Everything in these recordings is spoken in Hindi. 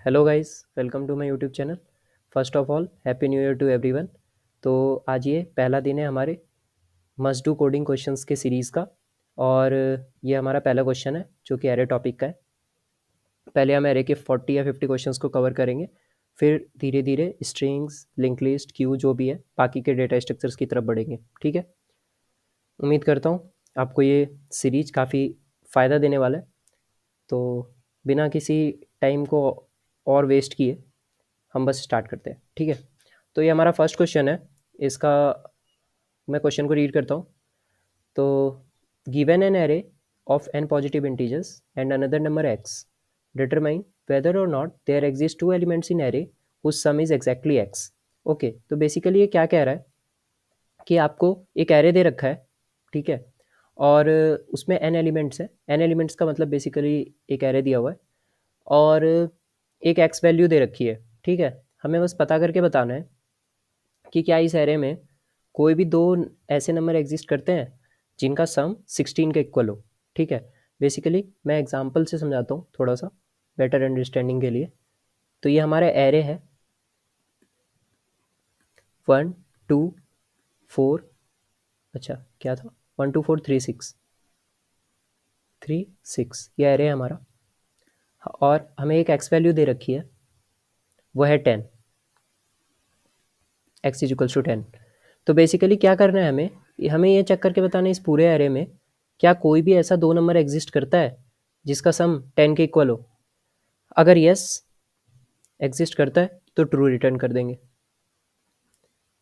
Hello guys, welcome to my YouTube channel. First of all happy new year to everyone. तो आज ये पहला दिन है हमारे मस्ट डू कोडिंग क्वेश्चंस के सीरीज़ का। और ये हमारा पहला क्वेश्चन है जो कि एरे टॉपिक का है। पहले हम एरे के 40 या 50 क्वेश्चंस को कवर करेंगे, फिर धीरे धीरे स्ट्रिंग्स, लिंक लिस्ट, क्यू जो भी है बाकी के डेटा स्ट्रक्चर्स की तरफ बढ़ेंगे। ठीक है, उम्मीद करता हूँ आपको ये सीरीज काफ़ी फ़ायदा देने वाला है। तो बिना किसी टाइम को और वेस्ट किए हम बस स्टार्ट करते हैं। ठीक है, तो ये हमारा फर्स्ट क्वेश्चन है। इसका मैं क्वेश्चन को रीड करता हूँ। तो given an array of an positive integers and another number x, determine whether or not there exist two elements in array whose sum is exactly x. Okay, तो बेसिकली ये क्या कह रहा है कि आपको एक एरे दे रखा है। ठीक है, और उसमें एन एलिमेंट्स हैं। एन एलिमेंट्स का मतलब बेसिकली एक एरे दिया हुआ है और एक एक्स वैल्यू दे रखी है। ठीक है, हमें बस पता करके बताना है कि क्या इस एरे में कोई भी दो ऐसे नंबर एग्जिस्ट करते हैं जिनका सम 16 के इक्वल हो। ठीक है, बेसिकली मैं एग्जांपल से समझाता हूँ थोड़ा सा बेटर अंडरस्टैंडिंग के लिए। तो ये हमारा एरे है 1 2 4। अच्छा क्या था, 1 2 4 3 6 ये एरे है हमारा। और हमें एक एक्स वैल्यू दे रखी है, वो है 10। X is equals to 10। तो बेसिकली क्या करना है हमें, हमें ये चेक करके बताना है इस पूरे एरे में क्या कोई भी ऐसा दो नंबर एग्जिस्ट करता है जिसका सम 10 के इक्वल हो। अगर यस एग्जिस्ट करता है तो ट्रू रिटर्न कर देंगे।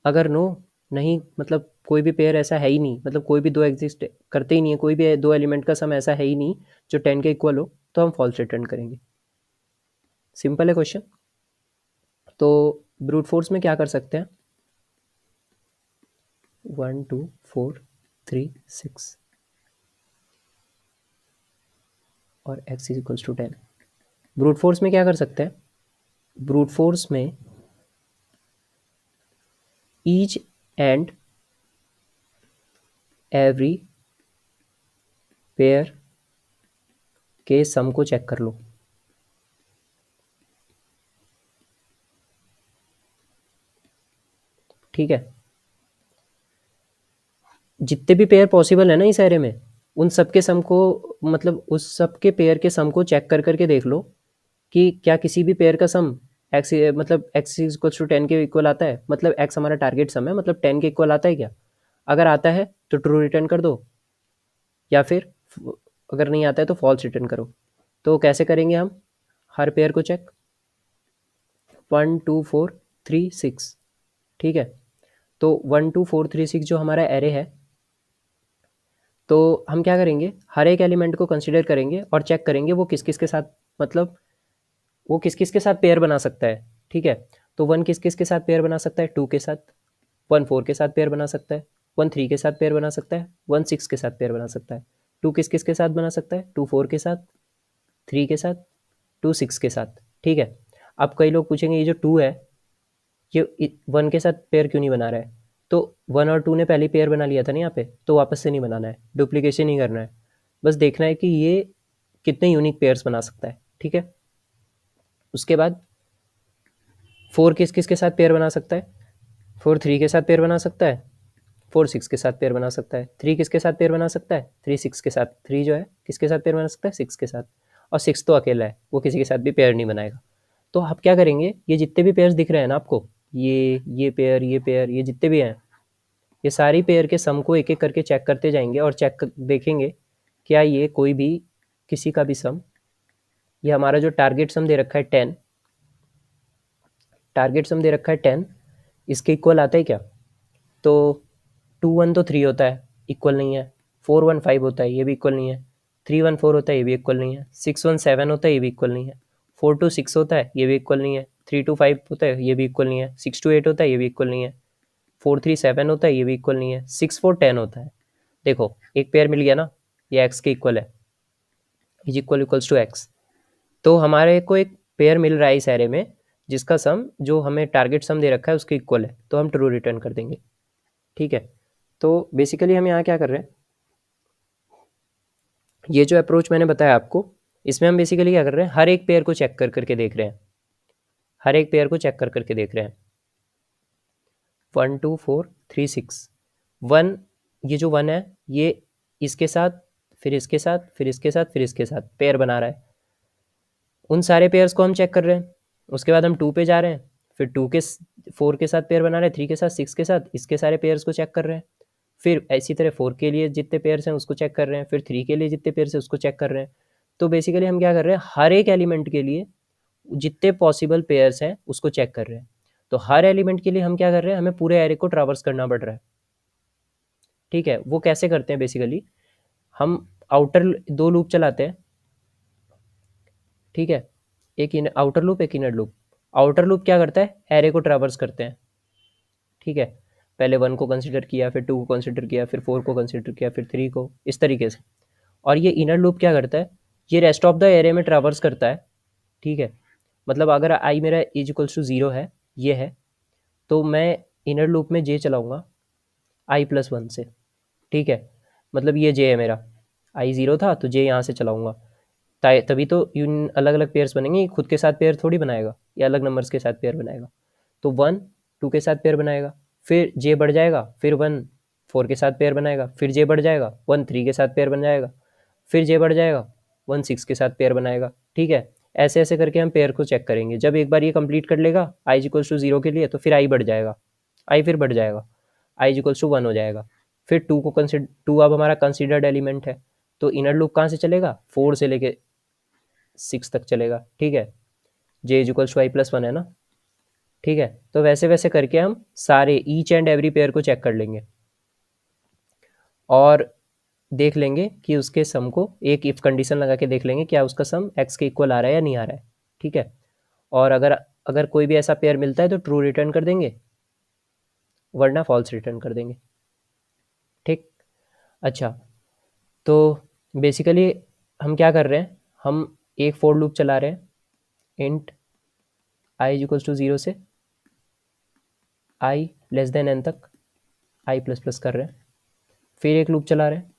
अगर नो नहीं, मतलब कोई भी पेयर ऐसा है ही नहीं, मतलब कोई भी दो एग्जिस्ट करते ही नहीं है, कोई भी दो एलिमेंट का सम ऐसा है ही नहीं जो 10 के इक्वल हो, तो हम फॉल्स रिटर्न करेंगे। सिंपल है क्वेश्चन। तो ब्रूट फोर्स में क्या कर सकते हैं, 1 2 4 3 6 और x is equals to 10। Brute force में क्या कर सकते हैं, ब्रूट फोर्स में ईच एंड एवरी पेयर के सम को चेक कर लो। ठीक है, जितने भी पेयर पॉसिबल है ना इस एरे में, उन सब के सम को, मतलब उस सब के पेयर के सम को चेक कर करके देख लो कि क्या किसी भी पेयर का सम एक्स, मतलब एक्स इज इक्वल्स टू 10 के इक्वल आता है। मतलब एक्स हमारा टारगेट सम है, मतलब 10 के इक्वल आता है क्या। अगर आता है तो ट्रू रिटर्न कर दो, या फिर अगर नहीं आता है तो फॉल्स रिटर्न करो। तो कैसे करेंगे हम हर पेयर को चेक, 1 2 4 3 6। ठीक है, तो 1 2 4 3 6 जो हमारा एरे है, तो हम क्या करेंगे, हर एक एलिमेंट को कंसिडर करेंगे और चेक करेंगे वो किस किस के साथ, मतलब वो किस किस के साथ पेयर बना सकता है। ठीक है, तो 1 किस किस के साथ पेयर बना सकता है, 2 के साथ। 1 4 के साथ पेयर बना सकता है। 1 3 के साथ पेयर बना सकता है। 1 6 के साथ पेयर बना सकता है। 2 किस किस के साथ बना सकता है, 2 4 के साथ, 3 के साथ, 2 6 के साथ। ठीक है, अब कई लोग पूछेंगे ये जो 2 है ये 1 के साथ पेयर क्यों नहीं बना रहा है। तो 1 और 2 ने पहले पेयर बना लिया था ना यहाँ पे, तो वापस से नहीं बनाना है, डुप्लीकेशन नहीं करना है। बस देखना है कि ये कितने यूनिक पेयर्स बना सकता है। ठीक है, उसके बाद 4 किस किस के साथ पेयर बना सकता है, 4 3 के साथ पेयर बना सकता है। 4 6 के साथ पेयर बना सकता है। 3 किसके साथ पेयर बना सकता है, 3 6 के साथ। 3 जो है किसके साथ पेयर बना सकता है, 6 के साथ। और 6 तो अकेला है, वो किसी के साथ भी पेयर नहीं बनाएगा। तो आप क्या करेंगे, ये जितने भी पेयर्स दिख रहे हैं ना आपको, ये पेयर, ये पेयर, ये जितने भी हैं, ये सारी पेयर के सम को एक एक करके चेक करते जाएंगे और देखेंगे क्या ये कोई भी किसी का भी सम, ये हमारा जो टारगेट सम दे रखा है 10, टारगेट सम दे रखा है 10, इसके इक्वल आता है क्या। तो 2 1 तो 3 होता है, इक्वल नहीं है। 4 1 5 होता है, ये भी इक्वल नहीं है। 3 1 4 होता है, ये भी इक्वल नहीं है। 6 1 7 होता है, ये भी इक्वल नहीं है। 4 2 6 होता है, ये भी इक्वल नहीं है। 3 2 5 होता है, ये भी इक्वल नहीं है। 6 2 8 होता है, ये भी इक्वल नहीं है। 4 3 7 होता है, ये भी इक्वल नहीं है। 6 4 10 होता है। देखो एक पेयर मिल गया ना, ये एक्स के इक्वल है, is equal equals to x. तो हमारे को एक पेयर मिल रहा है इस एरे में जिसका सम जो हमें टारगेट सम दे रखा है उसके इक्वल है, तो हम ट्रू रिटर्न कर देंगे। ठीक है, तो बेसिकली हम यहाँ क्या कर रहे हैं, ये जो अप्रोच मैंने बताया आपको, इसमें हम बेसिकली क्या कर रहे हैं, हर एक पेयर को चेक कर करके देख रहे हैं। हर एक पेयर को चेक कर करके देख रहे हैं। 1 2 4 3 6 1, ये जो 1 है ये इसके साथ, फिर इसके साथ, फिर इसके साथ, फिर इसके साथ पेयर बना रहा है। उन सारे पेयर्स को हम चेक कर रहे हैं। उसके बाद हम 2 पे जा रहे हैं, फिर 2 के 4 के साथ पेयर बना रहे हैं, 3 के साथ, 6 के साथ, इसके सारे पेयर्स को चेक कर रहे हैं। फिर इसी तरह 4 के लिए जितने पेयर्स हैं उसको चेक कर रहे हैं, फिर 3 के लिए जितने पेयर्स हैं उसको चेक कर रहे हैं। तो बेसिकली हम क्या कर रहे हैं, हर एक एलिमेंट के लिए जितने पॉसिबल पेयर्स हैं उसको चेक कर रहे हैं। तो हर एलिमेंट के लिए हम क्या कर रहे हैं, हमें पूरे एरे को ट्रैवर्स करना पड़ रहा है। ठीक है, वो कैसे करते हैं बेसिकली, हम आउटर 2 लूप चलाते हैं। ठीक है, एक इन आउटर लूप, एक इनर लूप। आउटर लूप क्या करता है, एरे को ट्रैवर्स करते हैं। ठीक है, पहले 1 को कंसिडर किया, फिर 2 को कंसिडर किया, फिर 4 को कंसिडर किया, फिर 3 को, इस तरीके से। और ये इनर लूप क्या करता है, ये रेस्ट ऑफ द एरे में ट्रैवर्स करता है। ठीक है, मतलब अगर आई मेरा इज इक्वल्स टू 0 है, ये है, तो मैं इनर लूप में जे चलाऊंगा i+1 से। ठीक है, मतलब ये जे है मेरा, आई 0 था तो जे यहाँ से चलाऊंगा, तभी तो यून अलग अलग पेयर्स बनेंगे। खुद के साथ पेयर थोड़ी बनाएगा, या अलग नंबर्स के साथ पेयर बनाएगा। तो 1 2 के साथ पेयर बनाएगा, फिर जे बढ़ जाएगा, फिर 1 4 के साथ पेयर बनाएगा, फिर जे बढ़ जाएगा, 1 3 के साथ पेयर बन जाएगा, फिर जे बढ़ जाएगा, 1 6 के साथ पेयर बनाएगा। ठीक है, ऐसे ऐसे करके हम पेयर को चेक करेंगे। जब एक बार ये कंप्लीट कर लेगा आई इक्वल्स टू 0 के लिए, तो फिर आई बढ़ जाएगा, आई फिर बढ़ जाएगा, आई इक्वल्स टू 1 हो जाएगा। फिर 2 को कंसिडर, 2 अब हमारा कंसिडर्ड एलिमेंट है, तो इनर लूप कहाँ से चलेगा, 4 से लेके 6 तक चलेगा। ठीक है, जे इक्वल्स टू i+1 है ना। ठीक है, तो वैसे वैसे करके हम सारे ईच एंड एवरी पेयर को चेक कर लेंगे और देख लेंगे कि उसके सम को, एक इफ कंडीशन लगा के देख लेंगे क्या उसका सम x के इक्वल आ रहा है या नहीं आ रहा है। ठीक है, और अगर अगर कोई भी ऐसा पेयर मिलता है तो ट्रू रिटर्न कर देंगे, वरना फॉल्स रिटर्न कर देंगे। ठीक, अच्छा, तो बेसिकली हम क्या कर रहे हैं, हम एक फोर लूप चला रहे हैं इंट आई इक्वल्स टू 0 से आई लेस देन एन तक, आई प्लस प्लस कर रहे हैं। फिर एक लूप चला रहे हैं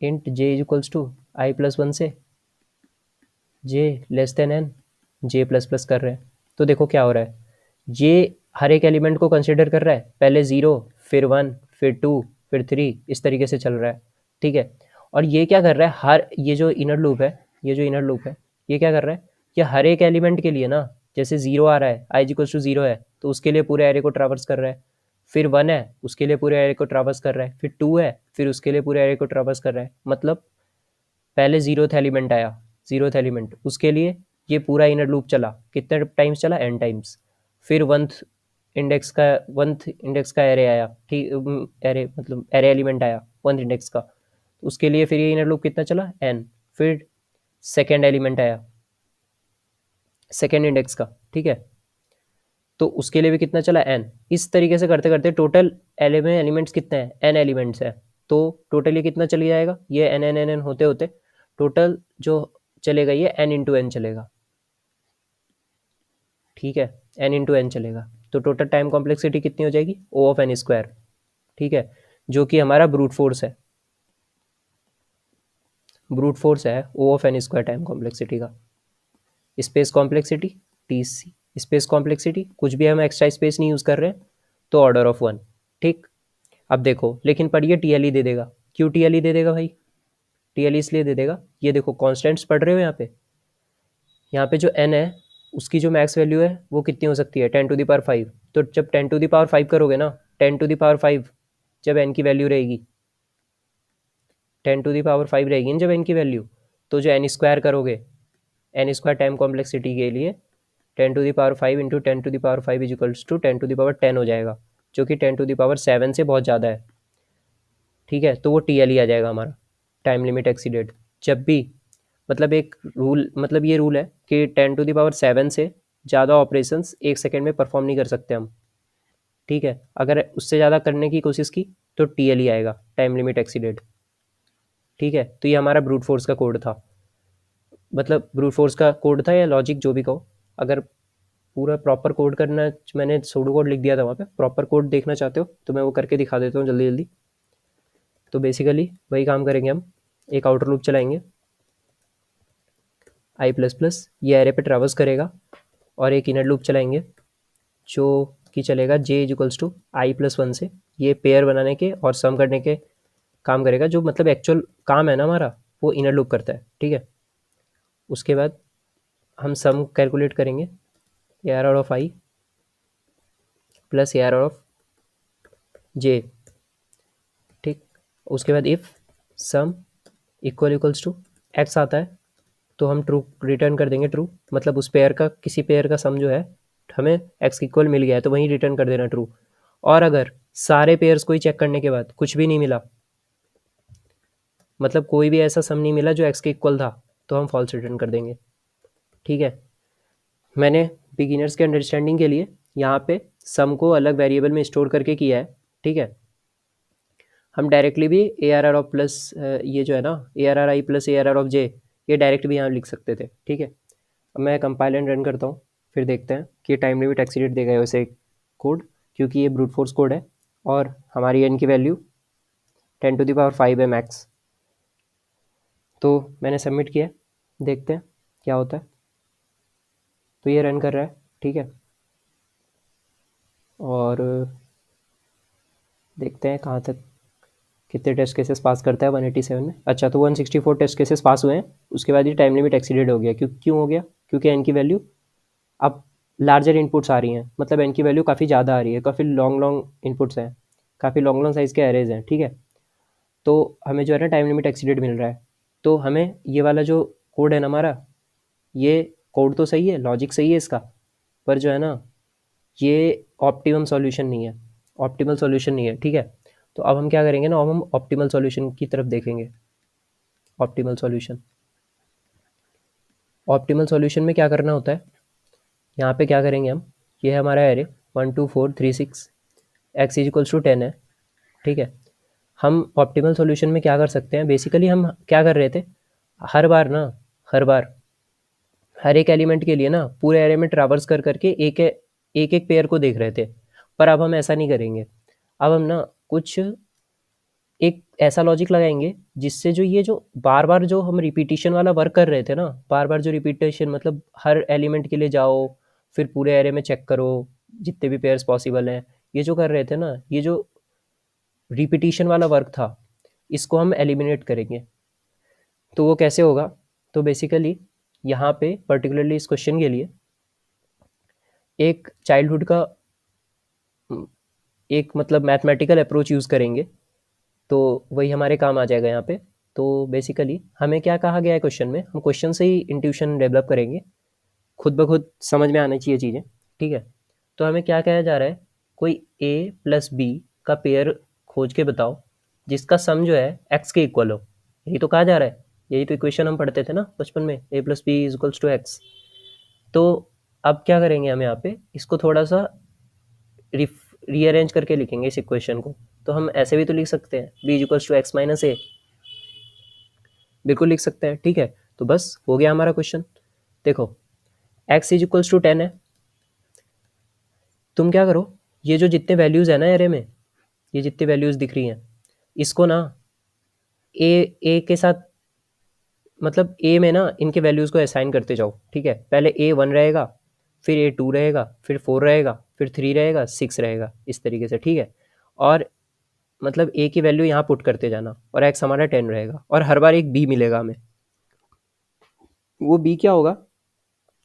int J equals to i+1 से जे लेस देन एन, जे प्लस प्लस कर रहे हैं। तो देखो क्या हो रहा है, जे हर एक एलिमेंट को कंसिडर कर रहा है, पहले 0, फिर 1, फिर 2, फिर 3, इस तरीके से चल रहा है। ठीक है, और ये क्या कर रहा है, हर ये जो इनर लूप है, ये जो इनर लूप है, ये क्या कर रहा है, ये हर एक एलिमेंट के लिए ना, जैसे 0 आ रहा है, आई इक्वल्स टू 0 है, तो उसके लिए पूरे एरे को ट्रैवर्स कर रहा है। फिर 1 है, उसके लिए पूरे एरे को ट्रैवर्स कर रहा है। फिर 2 है, फिर उसके लिए पूरे एरे को ट्रैवर्स कर रहा है। मतलब पहले 0th एलिमेंट आया, 0th एलिमेंट, उसके लिए ये पूरा इनर लूप चला, कितने टाइम्स चला, n टाइम्स। फिर 1th इंडेक्स का, 1th इंडेक्स का एरे आया, ठीक, एरे मतलब एरे एलिमेंट आया 1th इंडेक्स का, तो उसके लिए फिर ये इनर लूप कितना चला, n। फिर सेकेंड एलिमेंट आया सेकेंड इंडेक्स का, ठीक है, तो उसके लिए भी कितना चला, n। इस तरीके से करते करते टोटल एलिमेंट्स कितने हैं, n एलिमेंट्स है, तो टोटल ये कितना चली जाएगा, ये n n n n होते होते टोटल जो चलेगा ये n इंटू एन चलेगा। ठीक है, n इंटू एन चलेगा, तो टोटल टाइम कॉम्प्लेक्सिटी कितनी हो जाएगी, O ऑफ n स्क्वायर। ठीक है, जो कि हमारा ब्रूट फोर्स है, ब्रूट फोर्स है O of n square time complexity का। Space complexity TC, space complexity कुछ भी हम एक्स्ट्रा स्पेस नहीं यूज़ कर रहे हैं, तो ऑर्डर ऑफ 1। ठीक, अब देखो लेकिन पर ये TLE दे देगा। क्यों TLE दे देगा भाई, TLE इसलिए दे देगा, ये देखो कॉन्स्टेंट्स पढ़ रहे हो यहाँ पे, यहाँ पे जो n है उसकी जो मैक्स वैल्यू है वो कितनी हो सकती है, 10⁵। तो जब 10⁵ करोगे ना, 10⁵ जब n की वैल्यू रहेगी, 10⁵ रहेगी ना जब n की वैल्यू, तो जो n स्क्वायर करोगे, n स्क्वायर टाइम कॉम्प्लेक्सिटी के लिए 10⁵ इंटू 10⁵ इज इक्वल्स टू 10⁻10 हो जाएगा, जो कि 10⁻7 से बहुत ज़्यादा है। ठीक है, तो वो TLE आ जाएगा हमारा, टाइम लिमिट एक्सीडेड। जब भी, मतलब एक रूल, मतलब ये रूल है कि 10⁻7 से ज़्यादा ऑपरेशंस एक सेकेंड में परफॉर्म नहीं कर सकते हम। ठीक है, अगर उससे ज़्यादा करने की कोशिश की तो TLE आएगा, टाइम लिमिट एक्सीडेड। ठीक है, तो ये हमारा ब्रूट फोर्स का कोड था, मतलब ब्रूट फोर्स का कोड था या लॉजिक जो भी कहो। अगर पूरा प्रॉपर कोड करना, मैंने सूडो कोड लिख दिया था वहाँ पे, प्रॉपर कोड देखना चाहते हो तो मैं वो करके दिखा देता हूँ जल्दी जल्दी। तो बेसिकली वही काम करेंगे हम, एक आउटर लूप चलाएंगे i++, ये एरे पे ट्रैवर्स करेगा और एक इनर लूप चलाएंगे जो कि चलेगा j इक्वल्स टू i+1 से, ये पेयर बनाने के और सम करने के काम करेगा, जो मतलब एक्चुअल काम है ना हमारा वो इनर लूप करता है, ठीक है। उसके बाद हम सम कैलकुलेट करेंगे ARR of i plus ARR of j, ठीक। उसके बाद if sum equals to x आता है तो हम ट्रू रिटर्न कर देंगे, ट्रू, मतलब उस पेयर का किसी पेयर का सम जो है हमें x इक्वल मिल गया है तो वहीं रिटर्न कर देना ट्रू। और अगर सारे पेयर्स को ही चेक करने के बाद कुछ भी नहीं मिला, मतलब कोई भी ऐसा सम नहीं मिला जो x के इक्वल था, तो हम फॉल्स रिटर्न कर देंगे, ठीक है। मैंने बिगिनर्स के अंडरस्टैंडिंग के लिए यहाँ पे सम को अलग वेरिएबल में स्टोर करके किया है, ठीक है। हम डायरेक्टली भी ARR ऑफ प्लस ये जो है ना ARRi plus ARR of j, ये डायरेक्ट भी यहाँ लिख सकते थे, ठीक है। अब मैं कंपाइल एंड रन करता हूँ, फिर देखते हैं कि टाइम लिमिट एक्सीडेट देगा वैसे कोड, क्योंकि ये ब्रूट फोर्स कोड है और हमारी n की वैल्यू 10⁵ है मैक्स। तो मैंने सबमिट किया, देखते हैं क्या होता है। तो ये रन कर रहा है, ठीक है। और देखते हैं कहाँ तक कितने टेस्ट केसेस पास करता है 187 में। अच्छा, तो 164 टेस्ट केसेस पास हुए हैं, उसके बाद ये टाइम लिमिट एक्सीडेड हो गया। क्यों हो गया? क्योंकि एन की वैल्यू अब लार्जर इनपुट्स आ रही हैं, मतलब एन की वैल्यू काफ़ी ज़्यादा आ रही है, काफ़ी लॉन्ग इनपुट्स हैं, काफ़ी लॉन्ग साइज़ के एरेज हैं, ठीक है। तो हमें जो है ना टाइम लिमिट एक्सीडेड मिल रहा है। तो हमें ये वाला जो कोड है ना हमारा, ये कोड तो सही है, लॉजिक सही है इसका, पर जो है ना ये ऑप्टिमम सॉल्यूशन नहीं है, ऑप्टिमल सॉल्यूशन नहीं है, ठीक है। तो अब हम क्या करेंगे ना, अब हम ऑप्टिमल सॉल्यूशन की तरफ देखेंगे। ऑप्टिमल सॉल्यूशन, ऑप्टिमल सॉल्यूशन में क्या करना होता है, यहाँ पे क्या करेंगे हम, ये है हमारा एरे 1 2 4 3 6, x इक्वल्स टू 10 है, ठीक है। हम ऑप्टिमल सॉल्यूशन में क्या कर सकते हैं, बेसिकली हम क्या कर रहे थे, हर बार ना, हर बार हर एक एलिमेंट के लिए ना पूरे एरे में ट्रैवर्स कर करके एक पेयर को देख रहे थे। पर अब हम ऐसा नहीं करेंगे। अब हम ना कुछ एक ऐसा लॉजिक लगाएंगे जिससे जो ये जो बार बार जो हम रिपीटिशन वाला वर्क कर रहे थे ना, बार बार जो रिपीटेशन, मतलब हर एलिमेंट के लिए जाओ फिर पूरे एरे में चेक करो जितने भी पेयर्स पॉसिबल हैं, ये जो कर रहे थे ना, ये जो रिपीटिशन वाला वर्क था, इसको हम एलिमिनेट करेंगे। तो वो कैसे होगा? तो बेसिकली यहाँ पे पर्टिकुलरली इस क्वेश्चन के लिए एक चाइल्डहुड का एक मतलब मैथमेटिकल अप्रोच यूज़ करेंगे, तो वही हमारे काम आ जाएगा यहाँ पे। तो बेसिकली हमें क्या कहा गया है क्वेश्चन में, हम क्वेश्चन से ही इंट्यूशन डेवलप करेंगे, खुद ब खुद समझ में आनी चाहिए चीज़ें, ठीक है। तो हमें क्या कहा जा रहा है, कोई a प्लस बी का पेयर खोज के बताओ जिसका सम जो है x के इक्वल हो, यही तो कहा जा रहा है। यही तो इक्वेशन हम पढ़ते थे ना बचपन में, a plus B is equals to x. तो अब क्या करेंगे, हम यहाँ पे इसको थोड़ा सा रीअरेंज करके लिखेंगे इस इक्वेशन को। तो हम ऐसे भी तो लिख सकते हैं, b is equals to x minus a, बिल्कुल लिख सकते हैं, ठीक है। तो बस हो गया हमारा क्वेश्चन। देखो x इज इक्वल्स टू 10 है, तुम क्या करो, ये जो जितने वैल्यूज़ है ना एरे में, ये जितनी वैल्यूज़ दिख रही हैं, इसको ना ए के साथ, मतलब ए में ना इनके वैल्यूज़ को असाइन करते जाओ, ठीक है। पहले A1 रहेगा, फिर A2 रहेगा, फिर 4 रहेगा, फिर 3 रहेगा, 6 रहेगा, इस तरीके से, ठीक है। और मतलब ए की वैल्यू यहाँ पुट करते जाना, और एक्स हमारा 10 रहेगा, और हर बार एक बी मिलेगा हमें। वो बी क्या होगा,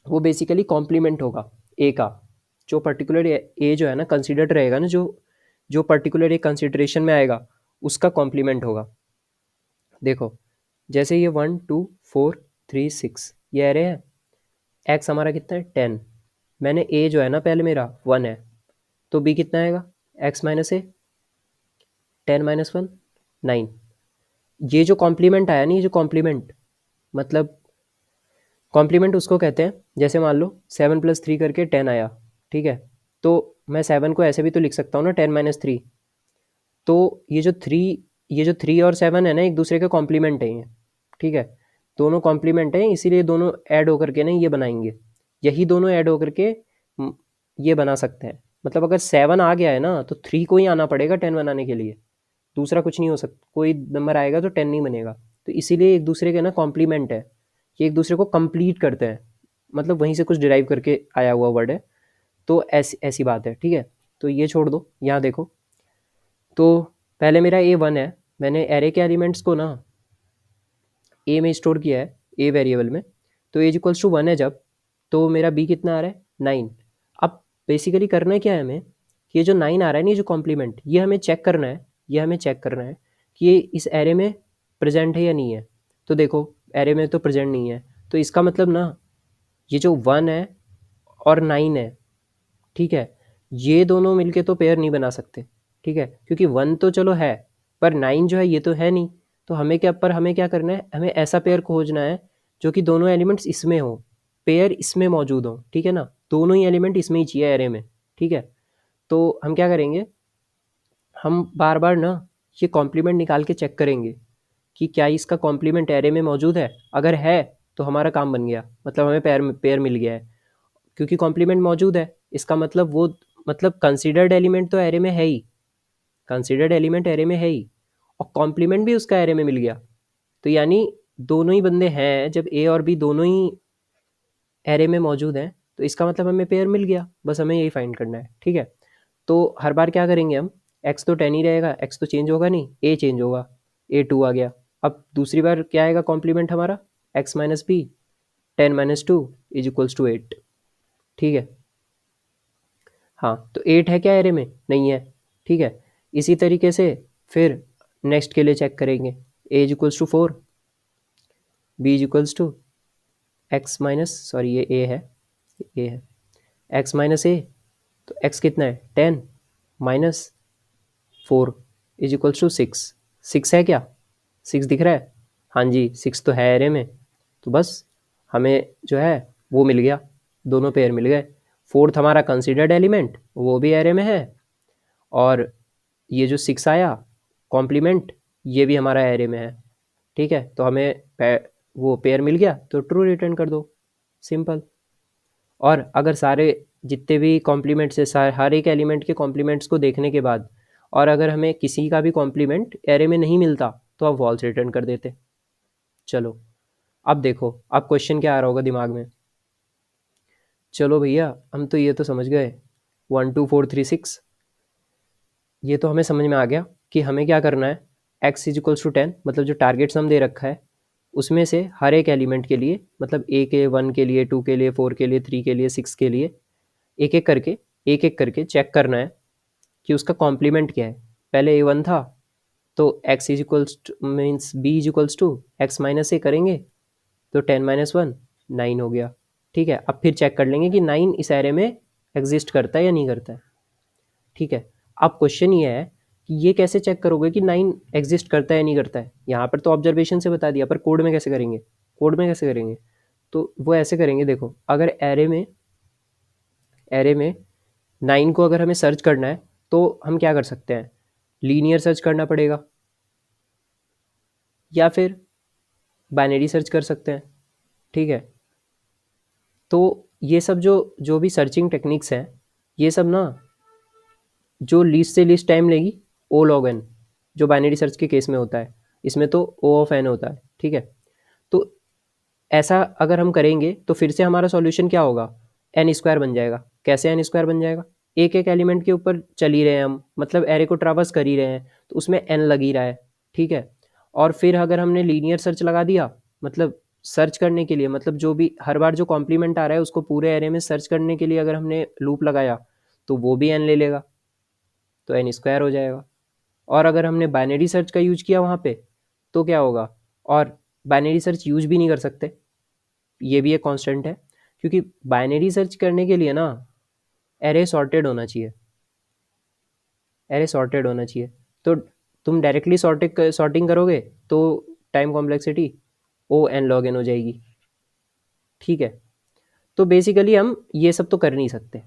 वो बेसिकली कॉम्प्लीमेंट होगा ए का, जो पर्टिकुलर ए जो है ना कंसिडर्ड रहेगा ना, जो जो पर्टिकुलर एक कंसिडरेशन में आएगा उसका कॉम्प्लीमेंट होगा। देखो जैसे ये 1 2 4 3 6 ये एरे है, एक्स हमारा कितना है 10, मैंने ए जो है ना पहले मेरा 1 है, तो बी कितना आएगा, एक्स माइनस ए, 10 माइनस 1 9। ये जो कॉम्प्लीमेंट आया नहीं, ये जो कॉम्प्लीमेंट, मतलब कॉम्प्लीमेंट उसको कहते हैं, जैसे मान लो 7+3 करके 10 आया, ठीक है। तो मैं 7 को ऐसे भी तो लिख सकता हूँ ना, 10 - 3। तो ये जो 3 और 7 है ना, एक दूसरे के कॉम्प्लीमेंट है ये, ठीक है। दोनों कॉम्प्लीमेंट हैं, इसीलिए दोनों ऐड होकर के ना ये बनाएंगे, यही दोनों ऐड होकर के ये बना सकते हैं। मतलब अगर 7 आ गया है ना, तो 3 को ही आना पड़ेगा 10 बनाने के लिए, दूसरा कुछ नहीं हो सकता, कोई नंबर आएगा तो 10 नहीं बनेगा। तो इसीलिए एक दूसरे के ना कॉम्प्लीमेंट है, ये एक दूसरे को कंप्लीट करते हैं, मतलब वहीं से कुछ डिराइव करके आया हुआ वर्ड है। तो ऐसी ऐसी बात है, ठीक है। तो ये छोड़ दो, यहाँ देखो। तो पहले मेरा A1 है, मैंने एरे के एलिमेंट्स को ना ए में स्टोर किया है, ए वेरिएबल में। तो एज इक्वल्स टू 1 है जब, तो मेरा बी कितना आ रहा है 9। अब बेसिकली करना क्या है हमें, कि ये जो 9 आ रहा है ना, ये जो कॉम्प्लीमेंट, ये हमें चेक करना है, ये हमें चेक करना है कि ये इस एरे में प्रेजेंट है या नहीं है। तो देखो एरे में तो प्रेजेंट नहीं है, तो इसका मतलब ना ये जो 1 है और 9 है, ठीक है, ये दोनों मिलके तो पेयर नहीं बना सकते, ठीक है, क्योंकि 1 तो चलो है, पर 9 जो है ये तो है नहीं। तो हमें क्या करना है, हमें ऐसा पेयर खोजना है जो कि दोनों एलिमेंट्स इसमें हो, पेयर इसमें मौजूद हो, ठीक है ना, दोनों ही एलिमेंट इसमें ही चाहिए एरे में, ठीक है। तो हम क्या करेंगे, हम बार बार ना ये कॉम्प्लीमेंट निकाल के चेक करेंगे कि क्या इसका कॉम्प्लीमेंट एरे में मौजूद है। अगर है तो हमारा काम बन गया, मतलब हमें पेयर पेयर मिल गया है, क्योंकि कॉम्प्लीमेंट मौजूद है। इसका मतलब वो, मतलब कंसीडर्ड एलिमेंट तो एरे में है ही, कंसीडर्ड एलिमेंट एरे में है ही, और कॉम्प्लीमेंट भी उसका एरे में मिल गया। तो यानी दोनों ही बंदे हैं, जब ए और बी दोनों ही एरे में मौजूद हैं, तो इसका मतलब हमें पेयर मिल गया। बस हमें यही फाइंड करना है, ठीक है। तो हर बार क्या करेंगे हम, एक्स तो 10 ही रहेगा, एक्स तो चेंज होगा नहीं, ए चेंज होगा, A2 आ गया। अब दूसरी बार क्या आएगा कॉम्प्लीमेंट हमारा, x minus B, 10 - 2 is equals to 8, ठीक है। हाँ, तो 8 है क्या एरे में, नहीं है, ठीक है। इसी तरीके से फिर नेक्स्ट के लिए चेक करेंगे, a is equals to 4, b is equals to x minus, sorry ये ए है, एक्स माइनस ए, तो एक्स कितना है 10 माइनस 4 इज इक्वल्स टू 6। 6 है क्या, 6 दिख रहा है, हाँ जी 6 तो है एरे में। तो बस हमें जो है वो मिल गया, दोनों पेयर मिल गए। फोर्थ हमारा कंसिडर्ड एलिमेंट वो भी एरे में है, और ये जो 6 आया कॉम्प्लीमेंट, ये भी हमारा एरे में है, ठीक है। तो हमें वो पेयर मिल गया, तो ट्रू रिटर्न कर दो, सिंपल। और अगर सारे जितने भी कॉम्प्लीमेंट्स है, हर एक एलिमेंट के कॉम्प्लीमेंट्स को देखने के बाद, और अगर हमें किसी का भी कॉम्प्लीमेंट एरे में नहीं मिलता, तो आप वॉल्स रिटर्न कर देते। चलो अब देखो, अब क्वेश्चन क्या आ रहा होगा दिमाग में। चलो भैया, हम तो ये तो समझ गए 1 2 4 3 6, ये तो हमें समझ में आ गया कि हमें क्या करना है। एक्स इज इक्वल्स टू 10, मतलब जो टारगेट सम दे रखा है उसमें से हर एक एलिमेंट के लिए, मतलब ए के 1 के लिए, 2 के लिए, 4 के लिए, 3 के लिए, 6 के लिए, एक एक करके चेक करना है कि उसका कॉम्प्लीमेंट क्या है। पहले A1 था, तो x is equals means b is equals to x minus a करेंगे, तो 10 - 1 9 हो गया, ठीक है। अब फिर चेक कर लेंगे कि 9 इस एरे में एग्जिस्ट करता है या नहीं करता है, ठीक है। अब क्वेश्चन ये है कि ये कैसे चेक करोगे कि 9 एग्जिस्ट करता है या नहीं करता है। यहाँ पर तो ऑब्जर्वेशन से बता दिया, पर कोड में कैसे करेंगे, कोड में कैसे करेंगे, तो वो ऐसे करेंगे। देखो अगर एरे में 9 को अगर हमें सर्च करना है, तो हम क्या कर सकते हैं, लीनियर सर्च करना पड़ेगा, या फिर बाइनरी सर्च कर सकते हैं, ठीक है। तो ये सब जो जो भी सर्चिंग टेक्निक्स हैं, ये सब ना जो लीस्ट से लीस्ट टाइम लेगी, ओ लॉग एन, जो बाइनरी सर्च के केस में होता है, इसमें तो ओ ऑफ एन होता है, ठीक है। तो ऐसा अगर हम करेंगे तो फिर से हमारा सॉल्यूशन क्या होगा, एन स्क्वायर बन जाएगा। कैसे एन स्क्वायर बन जाएगा, एक एक एलिमेंट के ऊपर चल ही रहे हैं हम, मतलब एरे को ट्रावर्स कर ही रहे हैं, तो उसमें एन लग ही रहा है, ठीक है। और फिर अगर हमने लीनियर सर्च लगा दिया, मतलब सर्च करने के लिए, मतलब जो भी हर बार जो कॉम्प्लीमेंट आ रहा है उसको पूरे एरे में सर्च करने के लिए अगर हमने लूप लगाया, तो वो भी एन ले लेगा, तो एन स्क्वायर हो जाएगा। और अगर हमने बाइनरी सर्च का यूज किया वहाँ पे, तो क्या होगा, और बाइनरी सर्च यूज भी नहीं कर सकते, ये भी एक कांस्टेंट है, क्योंकि बाइनरी सर्च करने के लिए ना एरे सॉर्टेड होना चाहिए, एरे सॉर्टेड होना चाहिए। तो तुम डायरेक्टली सॉर्टिंग करोगे तो time complexity O N log N हो जाएगी, ठीक है। तो बेसिकली हम ये सब तो कर नहीं सकते,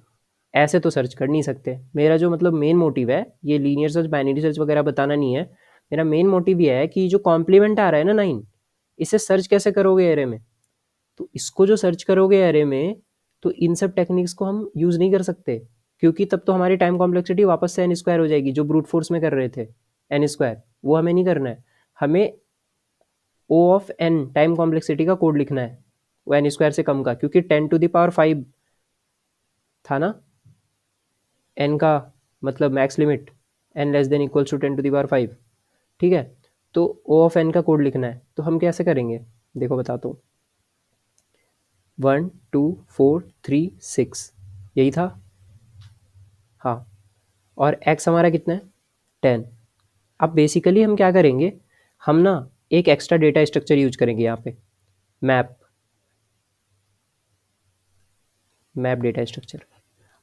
ऐसे तो सर्च कर नहीं सकते। मेरा जो मतलब मेन मोटिव है, ये लीनियर सर्च बाइनरी सर्च वगैरह बताना नहीं है। मेरा मेन मोटिव ये है कि जो कॉम्प्लीमेंट आ रहा है ना 9, इसे सर्च कैसे करोगे एरे में। तो इसको जो सर्च करोगे एरे में, तो इन सब टेक्निक्स को हम यूज़ नहीं कर सकते, क्योंकि तब तो हमारी टाइम कॉम्प्लेक्सिटी वापस से एन स्क्वायर हो जाएगी, जो ब्रूट फोर्स में कर रहे थे एन स्क्वायर, वो हमें नहीं करना है। हमें ओ ऑफ एन टाइम कॉम्प्लेक्सिटी का कोड लिखना है, वो n स्क्वायर से कम का, क्योंकि 10⁵ था ना n का मतलब max limit, n less than equals to 10⁵, ठीक है। तो ओ ऑफ n का कोड लिखना है, तो हम कैसे करेंगे, देखो बताता हूँ। 1 2 4 3 6 यही था, हाँ। और x हमारा कितना है 10। अब बेसिकली हम क्या करेंगे, हम ना एक एक्स्ट्रा डेटा स्ट्रक्चर यूज करेंगे यहाँ पे, मैप डेटा स्ट्रक्चर।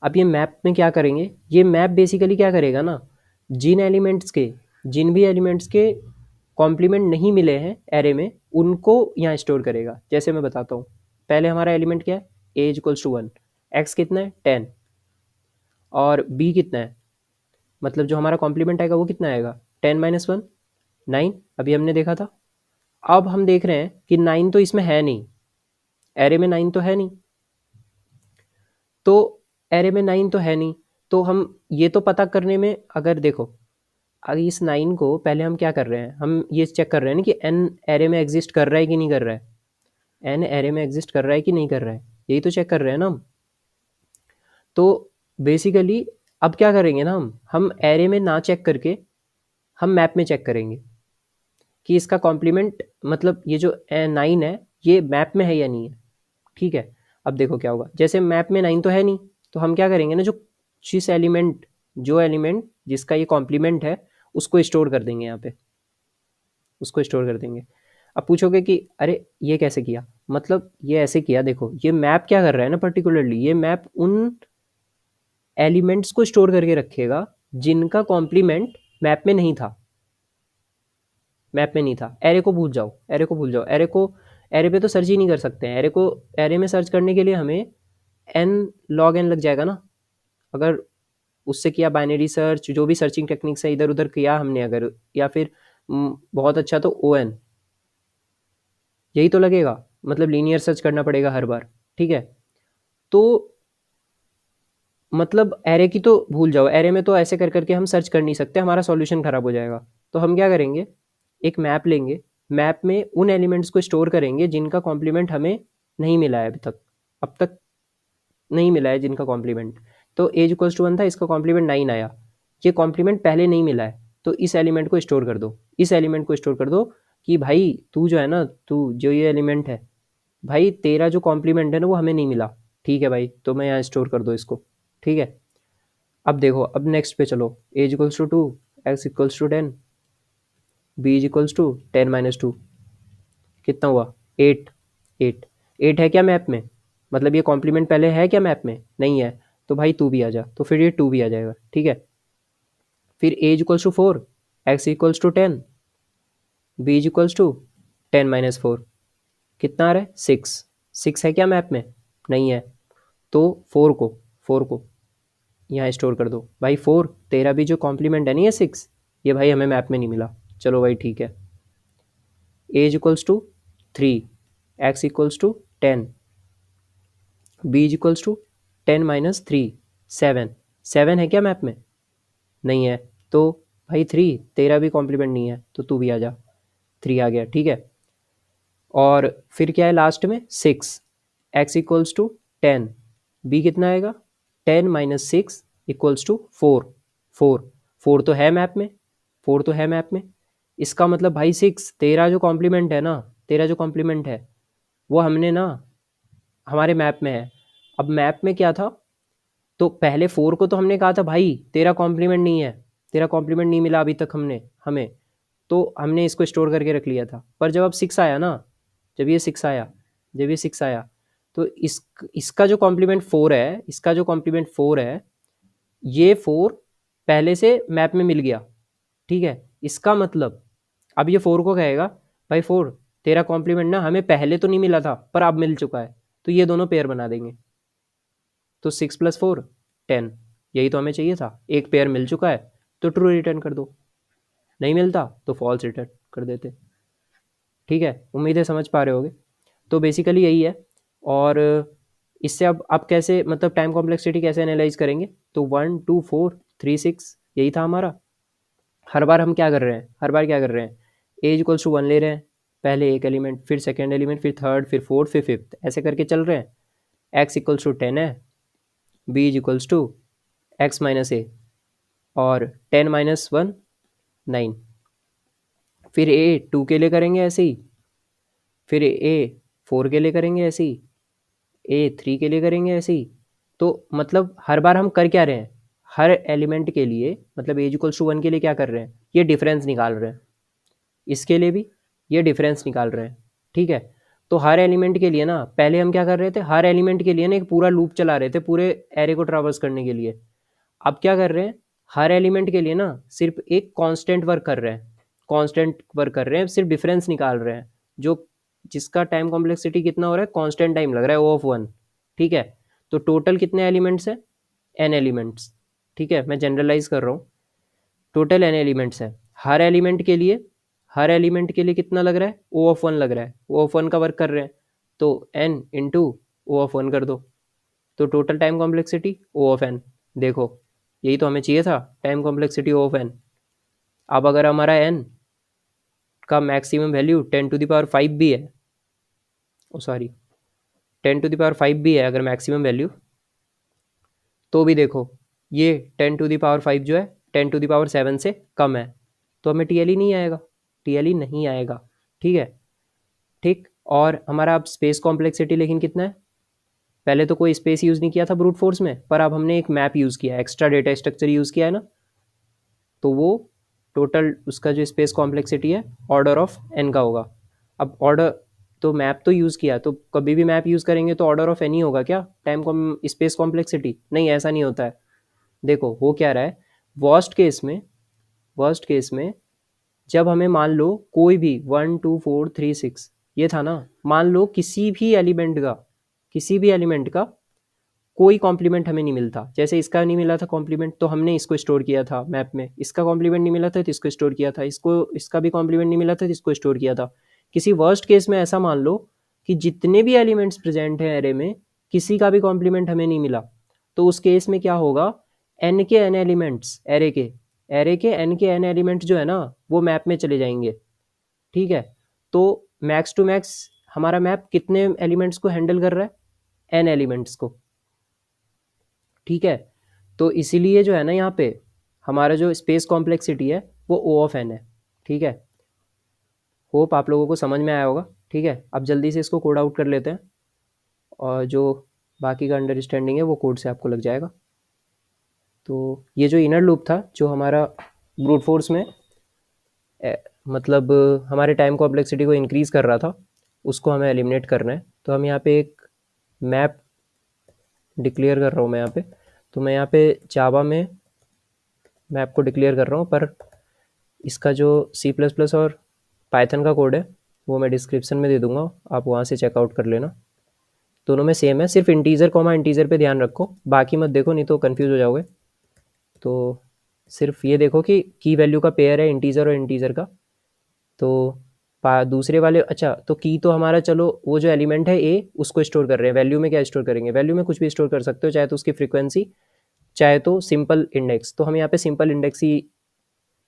अब ये मैप में क्या करेंगे, ये मैप बेसिकली क्या करेगा ना, जिन एलिमेंट्स के, जिन भी एलिमेंट्स के कॉम्प्लीमेंट नहीं मिले हैं एरे में, उनको यहाँ स्टोर करेगा। जैसे मैं बताता हूँ, पहले हमारा एलिमेंट क्या है, ए इक्वल्स टू 1, एक्स कितना है 10, और बी कितना है, मतलब जो हमारा कॉम्प्लीमेंट आएगा वो कितना आएगा 10 माइनस 1 9, अभी हमने देखा था। अब हम देख रहे हैं कि 9 तो इसमें है नहीं, एरे में 9 तो है नहीं, तो एरे में 9 तो है नहीं, तो हम ये तो पता करने में, अगर देखो अगर इस 9 को पहले हम क्या कर रहे हैं, हम ये चेक कर रहे हैं ना कि n एरे में एग्जिस्ट कर रहा है कि नहीं कर रहा है, n एरे में एग्जिस्ट कर रहा है कि नहीं कर रहा है, यही तो चेक कर रहे हैं ना हम। तो बेसिकली अब क्या करेंगे ना, हम एरे में ना चेक करके हम मैप में चेक करेंगे कि इसका कॉम्प्लीमेंट, मतलब ये जो 9 है ये मैप में है या नहीं है, ठीक है। अब देखो क्या होगा, जैसे मैप में 9 तो है नहीं, तो हम क्या करेंगे ना, जो एलिमेंट जिसका ये कॉम्प्लीमेंट है उसको स्टोर कर देंगे यहाँ पे, उसको स्टोर कर देंगे। अब पूछोगे कि अरे ये कैसे किया, मतलब ये ऐसे किया, देखो ये मैप क्या कर रहा है ना, पर्टिकुलरली ये मैप उन एलिमेंट्स को स्टोर करके रखेगा जिनका कॉम्प्लीमेंट मैप में नहीं था, मैप में नहीं था। एरे को भूल जाओ, एरे को भूल जाओ, एरे पे तो सर्च ही नहीं कर सकते हैं, एरे में सर्च करने के लिए हमें n log n लग जाएगा ना। अगर उससे किया बाइनरी सर्च, जो भी सर्चिंग टेक्निक्स है इधर उधर किया हमने अगर, या फिर बहुत अच्छा तो ओ एन, यही तो लगेगा, मतलब लीनियर सर्च करना पड़ेगा हर बार, ठीक है। तो मतलब एरे की तो भूल जाओ, एरे में तो ऐसे कर करके हम सर्च कर नहीं सकते, हमारा सॉल्यूशन खराब हो जाएगा। तो हम क्या करेंगे, एक मैप लेंगे, मैप में उन एलिमेंट्स को स्टोर करेंगे जिनका कॉम्प्लीमेंट हमें नहीं मिला है अभी तक, अब तक नहीं मिला है जिनका कॉम्प्लीमेंट। तो एज इक्वल्स टू 1 था, इसका कॉम्प्लीमेंट 9 आया, ये कॉम्प्लीमेंट पहले नहीं मिला है, तो इस एलिमेंट को स्टोर कर दो, इस एलिमेंट को स्टोर कर दो कि भाई तू जो है ना, तू जो ये एलिमेंट है भाई, तेरा जो कॉम्प्लीमेंट है ना वो हमें नहीं मिला, ठीक है भाई, तो मैं यहाँ स्टोर कर दो इसको, ठीक है। अब देखो, अब नेक्स्ट पे चलो, a is equals to 2, x equals to 10, B is equals to 10 - 2, कितना हुआ 8, 8 है क्या मैप में, मतलब ये कॉम्प्लीमेंट पहले है क्या मैप में, नहीं है, तो भाई तू भी आ जा, तो फिर ये 2 भी आ जाएगा, ठीक है। फिर a is equals to 4, x equals to 10, B is equals to 10 - 4, कितना आ रहा है 6, 6 है क्या मैप में, नहीं है, तो 4 को यहाँ स्टोर कर दो भाई, 4 तेरा भी जो कॉम्प्लीमेंट है नहीं है 6, ये भाई हमें मैप में नहीं मिला, चलो भाई ठीक है। A is equals to 3, x equals to 10, B is equals to 10 - 3, 7, 7 है क्या मैप में, नहीं है, तो भाई 3 तेरा भी कॉम्प्लीमेंट नहीं है, तो तू भी आ जा, 3 आ गया, ठीक है। और फिर क्या है लास्ट में 6, एक्स इक्वल्स टू 10, बी कितना आएगा 10 - 6 इक्वल्स टू 4, 4 तो है मैप में, 4 तो है मैप में, इसका मतलब भाई 6 तेरा जो कॉम्प्लीमेंट है ना, तेरा जो कॉम्प्लीमेंट है वो हमने ना हमारे मैप में है। अब मैप में क्या था, तो पहले 4 को तो हमने कहा था भाई तेरा कॉम्प्लीमेंट नहीं है, तेरा कॉम्प्लीमेंट नहीं मिला अभी तक हमें, तो हमने इसको स्टोर करके रख लिया था। पर जब अब 6 आया ना, जब ये 6 आया, जब ये 6 आया, तो इसका जो कॉम्प्लीमेंट 4 है, इसका जो कॉम्प्लीमेंट 4 है, ये 4 पहले से मैप में मिल गया, ठीक है। इसका मतलब अब ये 4 को कहेगा भाई 4 तेरा कॉम्प्लीमेंट ना हमें पहले तो नहीं मिला था पर अब मिल चुका है, तो ये दोनों पेयर बना देंगे, तो 6 + 4 10, यही तो हमें चाहिए था, एक पेयर मिल चुका है तो ट्रू रिटर्न कर दो, नहीं मिलता तो फॉल्स रिटर्न कर देते, ठीक है। उम्मीद है समझ पा रहे होगे। तो बेसिकली यही है। और इससे अब कैसे, मतलब टाइम कॉम्प्लेक्सिटी कैसे एनालाइज करेंगे, तो 1 2 4 3 6 यही था हमारा। हर बार हम क्या कर रहे हैं, हर बार क्या कर रहे हैं, एज इक्वल्स टू 1 ले रहे हैं, पहले एक एलिमेंट, फिर सेकेंड एलिमेंट, फिर थर्ड, फिर फोर्थ, फिर फिफ्थ, ऐसे करके चल रहे हैं। एक्स इक्वल्स टू 10 है, b is equals to x minus a, और 10 माइनस 1 9। फिर ए 2 के लिए करेंगे ऐसे ही, फिर ए 4 के लिए करेंगे ऐसे ही, ए 3 के लिए करेंगे ऐसे ही। तो मतलब हर बार हम कर क्या रहे हैं, हर एलिमेंट के लिए, मतलब एज इक्वल्स टू 1 के लिए क्या कर रहे हैं, ये डिफरेंस निकाल रहे हैं। इसके लिए भी ये डिफरेंस निकाल रहे हैं, ठीक है। तो हर एलिमेंट के लिए ना, पहले हम क्या कर रहे थे, हर एलिमेंट के लिए ना एक पूरा लूप चला रहे थे पूरे एरे को ट्रावर्स करने के लिए। अब क्या कर रहे हैं, हर एलिमेंट के लिए ना सिर्फ एक कांस्टेंट वर्क कर रहे हैं, कांस्टेंट वर्क कर रहे हैं, सिर्फ डिफरेंस निकाल रहे हैं, जो जिसका टाइम कॉम्प्लेक्सिटी कितना हो रहा है, कांस्टेंट टाइम लग रहा है ओ ऑफ 1, ठीक है। तो टोटल कितने एलिमेंट्स हैं, एन एलिमेंट्स, ठीक है, मैं जनरलाइज कर रहा हूँ। टोटल एन एलिमेंट्स है, हर एलिमेंट के लिए, हर एलिमेंट के लिए कितना लग रहा है, ओ ऑफ 1 लग रहा है, ओ ऑफ 1 का वर्क कर रहे हैं, तो एन इंटू ओ ऑफ 1 कर दो, तो total time complexity O of N. देखो यही तो हमें चाहिए था, time complexity O of N. अब अगर हमारा एन का मैक्सिमम वैल्यू 10⁵ भी है, ओ सॉरी 10⁵ भी है अगर मैक्सिमम वैल्यू, तो भी देखो ये 10⁵ जो है 10⁷ से कम है, तो हमें टी नहीं आएगा, टी नहीं आएगा, ठीक है। ठीक, और हमारा अब स्पेस कॉम्प्लेक्सिटी लेकिन कितना है, पहले तो कोई स्पेस यूज़ नहीं किया था ब्रूट फोर्स में, पर अब हमने एक मैप यूज़ किया, एक्स्ट्रा डेटा स्ट्रक्चर यूज़ किया है ना, तो वो टोटल उसका जो स्पेस कॉम्प्लेक्सिटी है ऑर्डर ऑफ एन का होगा। अब ऑर्डर, तो मैप तो यूज़ किया, तो कभी भी मैप यूज़ करेंगे तो ऑर्डर ऑफ एन ही होगा क्या, टाइम स्पेस कॉम्प्लेक्सिटी, नहीं ऐसा नहीं होता है। देखो हो क्या रहा है, वर्स्ट केस में, वर्स्ट केस में जब हमें मान लो कोई भी 1 2 4 3 6 ये था ना, मान लो किसी भी एलिमेंट का, किसी भी एलिमेंट का कोई कॉम्प्लीमेंट हमें नहीं मिलता, जैसे इसका नहीं मिला था कॉम्प्लीमेंट तो हमने इसको स्टोर किया था मैप में, इसका कॉम्प्लीमेंट नहीं मिला था तो इसको स्टोर किया था, इसको इसका भी कॉम्प्लीमेंट नहीं मिला था तो इसको स्टोर किया था। किसी वर्स्ट केस में ऐसा मान लो कि जितने भी एलिमेंट्स प्रेजेंट हैं एरे में, किसी का भी कॉम्प्लीमेंट हमें नहीं मिला, तो उस केस में क्या होगा, एन के एन एलिमेंट्स, एरे के एन एलिमेंट्स जो है ना वो मैप में चले जाएंगे, ठीक है। तो मैक्स टू मैक्स हमारा मैप कितने एलिमेंट्स को हैंडल कर रहा है, एन एलिमेंट्स को, ठीक है। तो इसीलिए जो है ना यहाँ पे हमारा जो स्पेस कॉम्प्लेक्सिटी है वो ओ ऑफ एन है, ठीक है। होप आप लोगों को समझ में आया होगा, ठीक है। अब जल्दी से इसको कोड आउट कर लेते हैं, और जो बाकी का अंडरस्टैंडिंग है वो कोड से आपको लग जाएगा। तो ये जो इनर लूप था जो हमारा ब्रूट फोर्स में मतलब हमारे टाइम कॉम्प्लेक्सिटी को इंक्रीज़ कर रहा था, उसको हमें एलिमिनेट करना है। तो हम यहाँ पे एक मैप डिक्लेयर कर रहा हूँ मैं यहाँ पे, तो मैं यहाँ पे जावा में मैप को डिक्लेयर कर रहा हूँ, पर इसका जो C++ और पाइथन का कोड है वो मैं डिस्क्रिप्शन में दे दूँगा, आप वहाँ से चेकआउट कर लेना। दोनों में सेम है, सिर्फ इंटीजर कॉमा इंटीजर पे ध्यान रखो, बाकी मत देखो नहीं तो कंफ्यूज हो जाओगे। तो सिर्फ ये देखो कि की वैल्यू का पेयर है इंटीजर और इंटीजर का। तो दूसरे वाले, अच्छा तो की तो हमारा, चलो वो जो एलिमेंट है ए उसको स्टोर कर रहे हैं, वैल्यू में क्या स्टोर करेंगे, वैल्यू में कुछ भी स्टोर कर सकते हो, चाहे तो उसकी फ्रीक्वेंसी, चाहे तो सिंपल इंडेक्स। तो हम यहाँ पे सिंपल इंडेक्स ही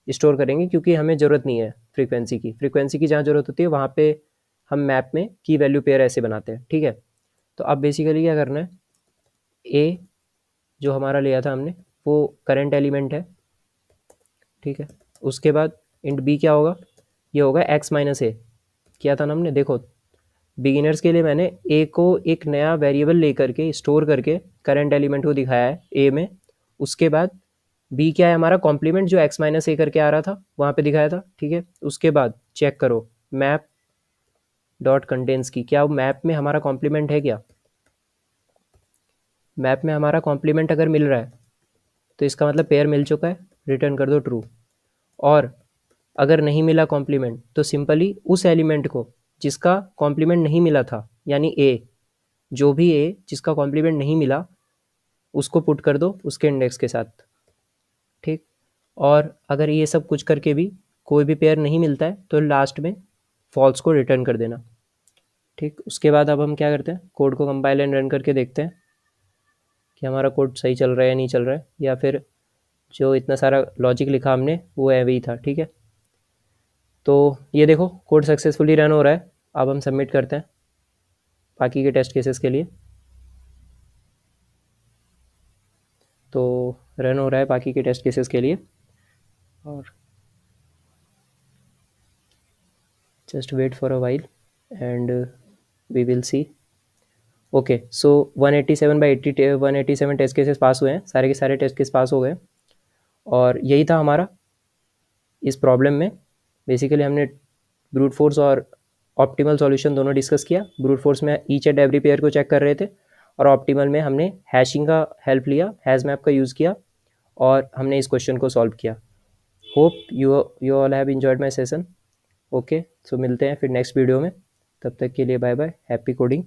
स्टोर करेंगे क्योंकि हमें ज़रूरत नहीं है फ्रीक्वेंसी की, फ्रीक्वेंसी की जहाँ ज़रूरत होती है वहाँ पे हम मैप में की वैल्यू पेयर ऐसे बनाते हैं, ठीक है। तो अब बेसिकली क्या करना है, ए जो हमारा लिया था हमने वो करंट एलिमेंट है, ठीक है। उसके बाद इंट बी क्या होगा, ये होगा एक्स माइनस ए, किया था ना हमने। देखो बिगिनर्स के लिए मैंने ए को एक नया वेरिएबल लेकर के स्टोर करके करंट एलिमेंट को दिखाया है ए में। उसके बाद बी क्या है, हमारा कॉम्प्लीमेंट जो एक्स माइनस ए करके आ रहा था वहाँ पे दिखाया था, ठीक है। उसके बाद चेक करो मैप डॉट कंटेंट्स की, क्या मैप में हमारा कॉम्प्लीमेंट है क्या, मैप में हमारा कॉम्प्लीमेंट अगर मिल रहा है तो इसका मतलब पेयर मिल चुका है, रिटर्न कर दो ट्रू। और अगर नहीं मिला कॉम्प्लीमेंट तो सिंपली उस एलिमेंट को जिसका कॉम्प्लीमेंट नहीं मिला था, यानी ए, जो भी ए जिसका कॉम्प्लीमेंट नहीं मिला उसको पुट कर दो उसके इंडेक्स के साथ, ठीक। और अगर ये सब कुछ करके भी कोई भी पेयर नहीं मिलता है तो लास्ट में फॉल्स को रिटर्न कर देना, ठीक। उसके बाद अब हम क्या करते हैं, कोड को कंपाइल एंड रन करके देखते हैं कि हमारा कोड सही चल रहा है या नहीं चल रहा है, या फिर जो इतना सारा लॉजिक लिखा हमने वो है वही था, ठीक है। तो ये देखो कोड सक्सेसफुली रन हो रहा है। अब हम सबमिट करते हैं बाकी के टेस्ट केसेस के लिए। तो रन हो रहा है बाकी के टेस्ट केसेस के लिए, और just wait for a while and we will see. Okay, so 187 test cases pass हुए हैं, सारे के सारे टेस्ट केस पास हो गए। और यही था हमारा इस प्रॉब्लम में। बेसिकली हमने ब्रूट फोर्स और ऑप्टिमल सॉल्यूशन दोनों डिस्कस किया। ब्रूट फोर्स में ईच एंड एवरी पेयर को चेक कर रहे थे, और ऑप्टिमल में हमने हैशिंग का हेल्प लिया, हैश मैप का यूज़ किया, और हमने इस क्वेश्चन को सॉल्व किया। Hope you all have enjoyed my session. Okay, so मिलते हैं फिर नेक्स्ट वीडियो में। तब तक के लिए बाय बाय, हैप्पी कोडिंग।